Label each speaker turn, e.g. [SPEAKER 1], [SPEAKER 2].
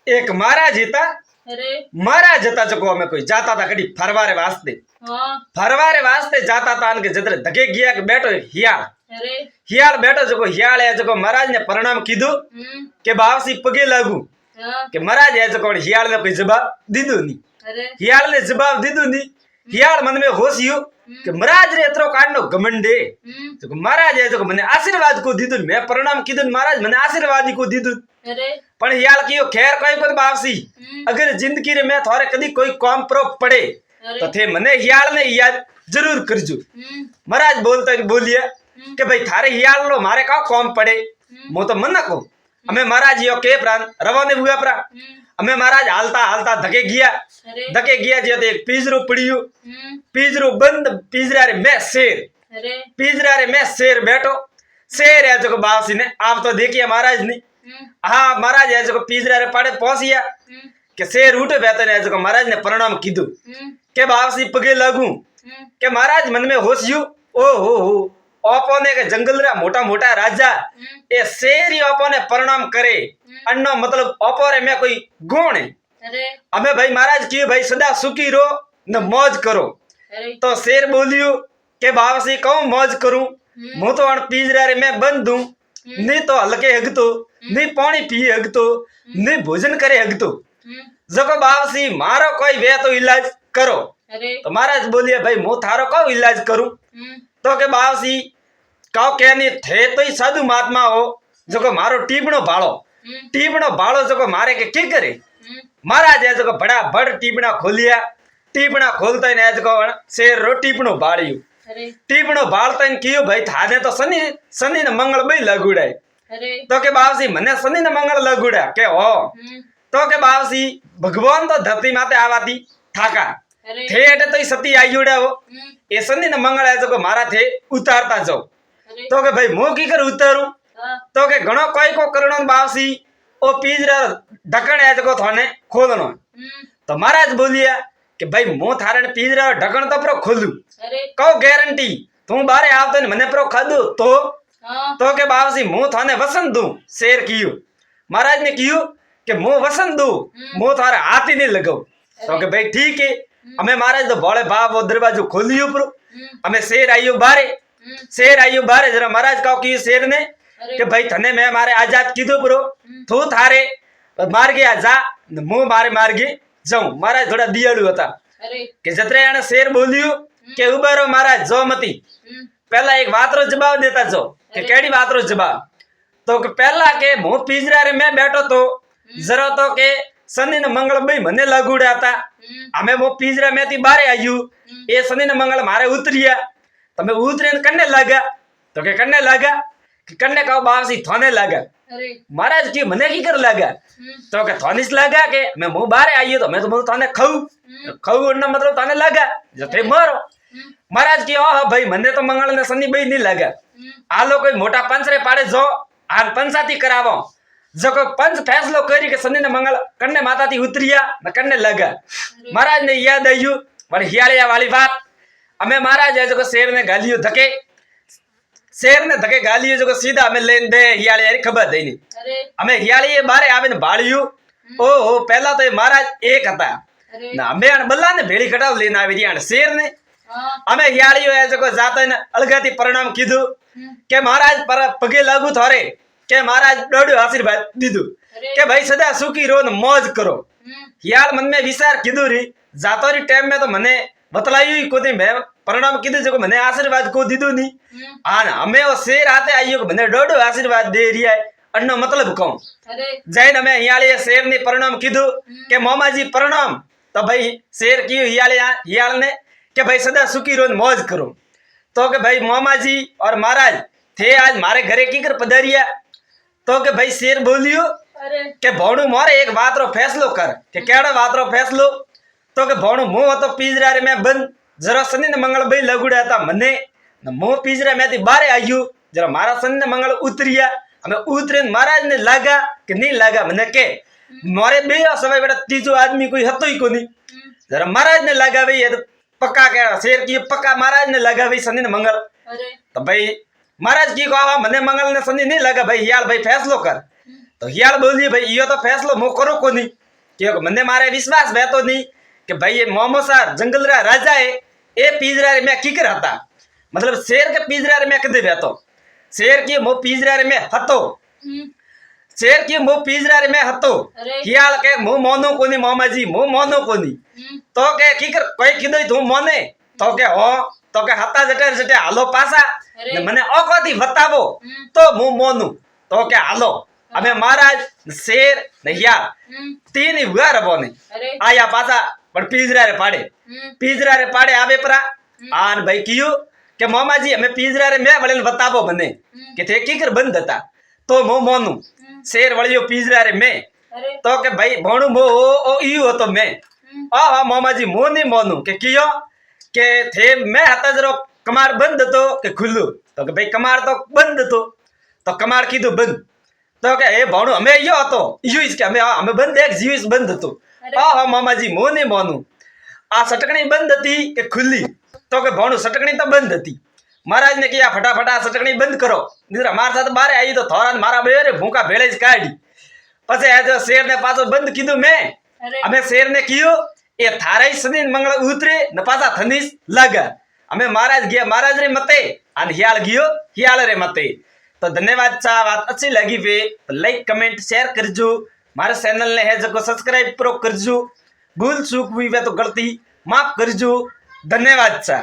[SPEAKER 1] एक महाराज था।
[SPEAKER 2] अरे
[SPEAKER 1] महाराज था जो हमें कोई जाता था कभी फरवारे वास्ते।
[SPEAKER 2] हाँ
[SPEAKER 1] फरवारे वास्ते जाता था अनके जतरे धके गया कि बैठो हियाल
[SPEAKER 2] अरे
[SPEAKER 1] हियाल बैठो जो हियाल है जो महाराज ने प्रणाम कीधु के बावसी पगे लागू
[SPEAKER 2] हाँ
[SPEAKER 1] के महाराज है जो हियाल ने कोई जवाब दीदू नहीं।
[SPEAKER 2] अरे
[SPEAKER 1] हियाल ने जवाब दीदू नहीं। हियाल मन में होश यू कि महाराज रे एतरो काढनो घमंडे जो महाराज है जो मने आशीर्वाद को दीदू मैं प्रणाम कीधु महाराज मने आशीर्वाद को दीदू
[SPEAKER 2] अरे
[SPEAKER 1] पण हियाल कियो खैर कोई कोई बावसी अगर जिंदगी रे मैं थारे कदी कोई काम प्रो पड़े तो थे मने हियाल ने याद जरूर करजो। महाराज बोलता बोलिए कि भाई थारे हियाल लो मारे का काम पड़े मो तो मना को हमें महाराज यो के प्राण रवाने हुआ प्रा हमें महाराज हालता हालता धके गया जे तो एक पिंजरो पड़ियो पिंजरो बंद पिंजरा रे मैं शेर बैठो शेर है जो बावसी ने आप तो देखिए महाराज ने हाँ महाराज है जो पिंजरा रे पड़े पहुंचिया के शेर उठे बेहतर है जो महाराज ने प्रणाम कीधु के बावसी पगे लगू के महाराज मन में होश यू ओ हो ओपोने के जंगल रा मोटा मोटा राजा ए शेर ही ओपोने प्रणाम करे अन्नो मतलब ओपोरे में कोई गुण है हमें भाई महाराज की भाई सदा सुखी रो न मौज करो तो शेर बोलियो के बावसी कहूं मौज करूं मु तो अण पिंजरा रे मैं बंद दूं नहीं तो हलके हगतो नहीं पानी पिए हगतो नहीं भोजन करे हगतो जको बावसी मारो कोई वे तो इलाज करो तो महाराज बोलिए भाई मु थारो को इलाज करूं तो के बावसी कहो के नहीं थे तो ही साधु महात्मा हो जो मारो टीपणो भाड़ो जो मारे के करे महाराज है जो बड़ा बड़ टीपणा खोलिया टीपणा खोलता ही जो शेर रो टीपणो भाड़ियो टीपणो भाड़ता कियो भाई थाने तो शनि ने मंगल भाई लगुड़े तो के बावसी मने शनि ने मंगल लगुड़ा के हो तो के बावसी भगवान तो धरती माते आवाती ठाका थे एटे तो सती आई उड़ा हो ये शनि ने मंगल है जो मारा थे उतारता जाओ तो के भाई मो की कर उतारू तो के घणो कोई को करणो बावसी ओ पिंजरा ढक्कन है जो थाने खोलनो तो महाराज बोलिया कि भाई मो थारे पिंजरा ढक्कन तो प्रो खोलू कहो गारंटी तू बारे आवतो ने मने प्रो खादू तो के बावसी मु थाने वसन दू शेर कियो महाराज ने कियो कि मु वसन दू मु थारे हाथ ही नहीं लगाऊ तो के भाई ठीक है हमें महाराज तो बोले बाप वो दरवाजो खोलियो प्रो हमें शेर आइयो बारे जरा महाराज कहो कि शेर ने कि भाई थने मैं मारे आजाद कीधो प्रो तू थारे मार गया जा मु मार गए जाऊं महाराज थोड़ा दियाड़ू होता कि जतरे आने शेर बोलियो के उबारो महाराज जो मती पहला एक बात रो जवाब देता जो कि केड़ी बात रो जवाब तो कि पहला के मु पिंजरा रे मैं बैठो तो जरा तो के शनि ने मंगल भाई मने लगुड़ा था हमें वो पिंजरा में थी बारे आयु ये शनि ने मंगल मारे उतरिया तो मैं उतरे करने लगा तो के करने लगा कि करने का बावसी थाने लगा महाराज की मने की कर लगा तो के थानिस लगा के मैं मुंह बारे आई तो मैं तो थाने खाऊ मतलब थाने लगा जो थे मारो महाराज की ओह भाई मने तो मंगल ने शनि भाई नहीं लगा आलो कोई मोटा पंच रे पाड़े जो आन पंचाती करावो जो को पंच फैसलो करी के शनि ने मंगल कन्ने माता थी उतरिया न कन्ने लगा महाराज ने याद आयु बड़ी हियालिया वाली बात हमें महाराज है जो शेर ने गालियो धके गालियो जो सीधा हमें लेन दे हियालिया री खबर देनी हमें हियालिया बारे आवे ने बाड़ियो ओ हो पहला तो महाराज एक हता ना हमें बल्ला ने भेड़ी कटाव लेन आवे री शेर ने हमें हियालियो है जो जाता ने अलगाती प्रणाम कीधु के महाराज पर पगे लागू थारे के महाराज डोडो आशीर्वाद दीदू के भाई सदा सुखी रो न मौज करो हियाल मन में विचार कीधु री जातो री टाइम में तो मने बतलायु ही कोनी मैं प्रणाम कीधु जो मने आशीर्वाद को दीदू नी आन हमें वो शेर आते आइयो को मने डोडो आशीर्वाद दे रिया है अन्नो मतलब कहूं जैन हमें हियाले शेर ने प्रणाम कीधु के मोमा जी प्रणाम तो भाई शेर की हियाल ने के भाई सदा सुखी रो न मौज करो तो के भाई मोमा जी और महाराज थे आज मारे घरे की कर पधारिया तो के भाई शेर बोलियो के भौणु मोरे एक बात रो फैसलो कर के केड़ा बात रो फैसलो तो के भौणु मुंह तो पिंजरा रे में बंद जरा शनि ने मंगल भाई लगुड़ा था मने न मुंह पिंजरा में थी बारे आयु जरा मारा शनि ने मंगल उतरिया हमें उतरे महाराज ने लगा कि नहीं लगा मने के मोरे बे समय बेटा तीजो आदमी कोई हतो ही कोनी जरा महाराज ने लगा भाई ये तो पक्का क्या शेर की पक्का महाराज ने लगा भाई शनि ने मंगल तो भाई महाराज की कहा मने मंगल ने शनि नहीं लगा भाई यार भाई फैसलो कर तो हियाल बोलिए भाई यो तो फैसलो मो करो को नहीं कि मने मारे विश्वास बेतो नहीं कि भाई ये मोमोसा जंगल रा राजा है ए पिंजरा रे मैं कीकर हता मतलब शेर के पिंजरा रे मैं कदे बेतो शेर की मो पिंजरा रे मैं हतो शेर की मो पिंजरा रे मैं हतो हियाल के मो मोनो कोनी मामाजी मो मोनो कोनी तो के कीकर कोई कीधो तू मोने तो के हो तो के हता जटे जटे हालो पासा ने मने ओकोती बतावो तो मु मोनु तो के हालो अबे महाराज शेर ने हियाल तीन ही हुआ रबोने आया पासा पण पिंजरा रे पाड़े आवे परा आन भाई कियो के मामाजी हमें पिंजरा रे मैं वळेन बतावो मने के थे कीकर बंद था तो मो मोनु शेर वळियो पिंजरा रे मैं तो के भाई भोणु मो ओ इयो तो मैं आ मामाजी मो नहीं मोनु के कियो के थे मैं हता जरो कमार बंद तो के खुल्लू तो के भाई कमार तो बंद तो कमार कीधु बंद तो के ए भोणु हमें यो तो इयो इसके हमें बंद एक जीविस बंद तो आ मामाजी मो नहीं मोनु आ सटकणी बंद थी के खुली तो के भोणु सटकणी तो बंद थी महाराज ने किया फटाफट आ सटकणी बंद करो नहीं हमारे साथ बारे आई तो थोड़ा मारा बेरे भूखा भेड़े काढ़ी पछे जो शेर ने पाछो बंद कीधु मैं हमें शेर ने कियो ए थारे सदीन मंगल उतरे न पाछा थनीस लगा हमें महाराज गया महाराज रे मते अन हियाल गयो हियाल रे मते तो धन्यवाद चा बात अच्छी लगी वे तो लाइक कमेंट शेयर करजो मारे चैनल ने है जो सब्सक्राइब प्रो करजो भूल चूक हुई वे तो गलती माफ करजो धन्यवाद चा।